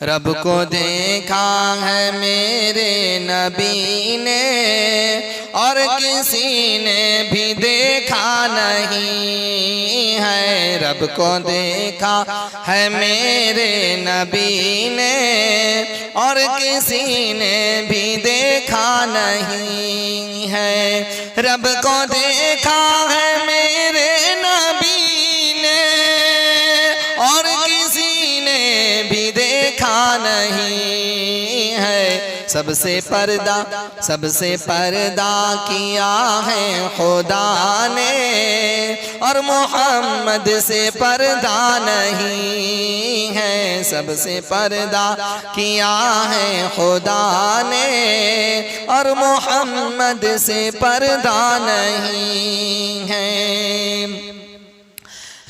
रब को देखा है मेरे नबी ने और किसी ने भी देखा नहीं है। रब को देखा है मेरे नबी ने और किसी ने भी देखा नहीं है। रब को देखा है मेरे नबी ने और किसी ने भी देखा नहीं है। सबसे पर्दा किया है खुदा ने और मोहम्मद से पर्दा नहीं है। सबसे पर्दा किया है खुदा ने और मोहम्मद से पर्दा नहीं है।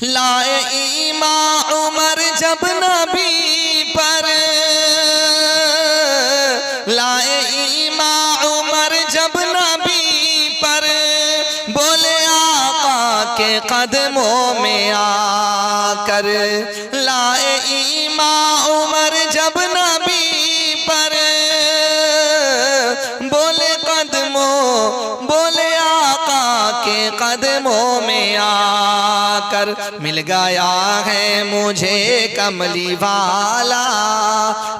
लाए ईमान उमर जब नबी पर, लाए ईमान उमर जब नबी पर, बोले आका के कदमों में आकर। लाए ईमान उमर जब नबी पर, बोले आका के कदमों में आकर। मिल गया है मुझे कमली वाला,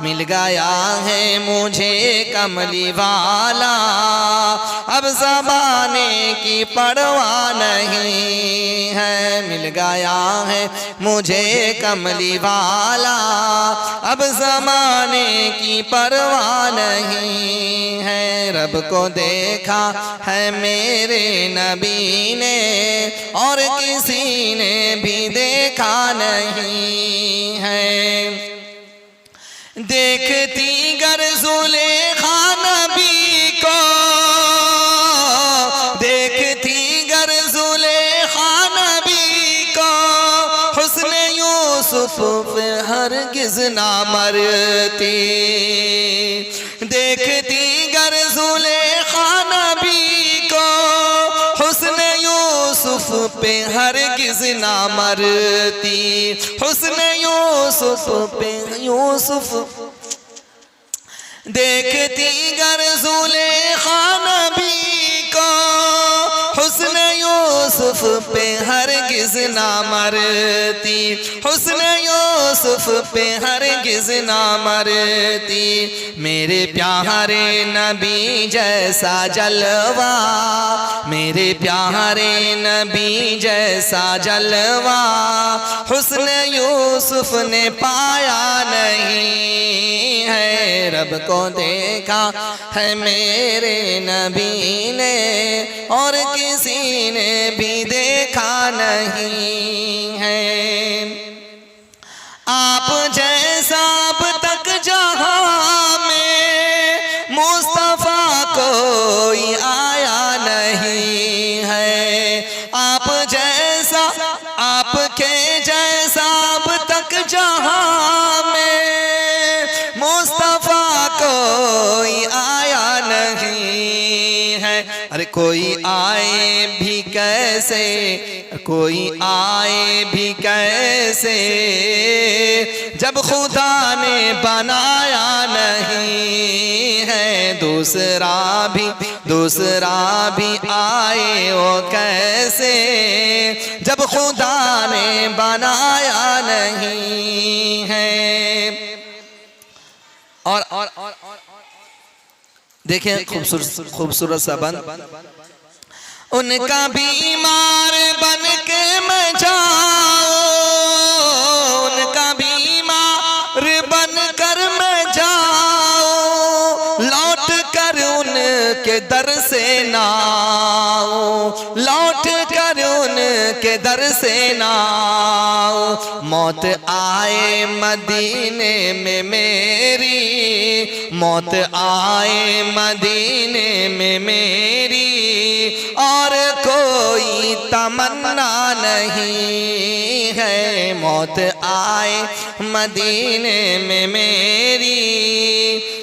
मिल गया है मुझे कमली वाला। अब ज़माने की परवाह नहीं है। मिल गया है मुझे कमली वाला, अब ज़माने की परवाह नहीं है। रब को देखा है मेरे नबी ने और किसी ने भी देखा नहीं है। देखती गर ज़ुलेखा नबी को, देखती गर ज़ुलेखा नबी को, हुस्न यूसुफ पे हरगिज़ ना मरती। देखती गर ज़ुलेखा नबी को, हुस्न यूसुफ पे हरगिज़ ना मरती। हुस्न यूसुफ पे यूसुफ, देखती गर ज़ुलेखा नबी को, हुस्न यूसुफ पे हरगिज़ ना मरती। हुस्न यूसुफ पे हरगिज़ ना मरती। मेरे प्यारे नबी जैसा जलवा, मेरे प्यारे नबी जैसा जलवा, हुस्न यूसुफ ने पाया नहीं है। रब को देखा है मेरे नबी ने और किसी ने भी देखा नहीं है। आप जैसा अब तक जहां में मुस्तफा कोई आया नहीं है। आप जैसा, आपके जैसा अब तक जहां में मुस्तफा कोई आया नहीं है। अरे कोई आए भी कैसे, कोई आए भी कैसे, जब खुदा ने बनाया नहीं है। दूसरा भी आए वो कैसे, जब खुदा ने बनाया नहीं है। और देखें खूबसूरत सा बंद। उनका बीमार बन के मैं जाऊं, उनका बीमार बन कर मैं जाऊं, लौट कर उनके दर से ना आऊं, लौट कर उनके दर से ना आऊं। मौत आए मदीने में मेरी, मौत आए मदीने में मेरी, और कोई तमन्ना नहीं है। मौत आए मदीने में मेरी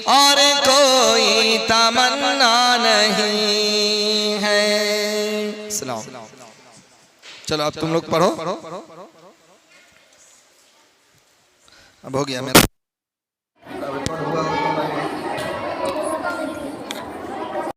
और कोई तमन्ना नहीं है। सलाम। चलो अब तुम लोग पढ़ो। अब हो गया मेरा।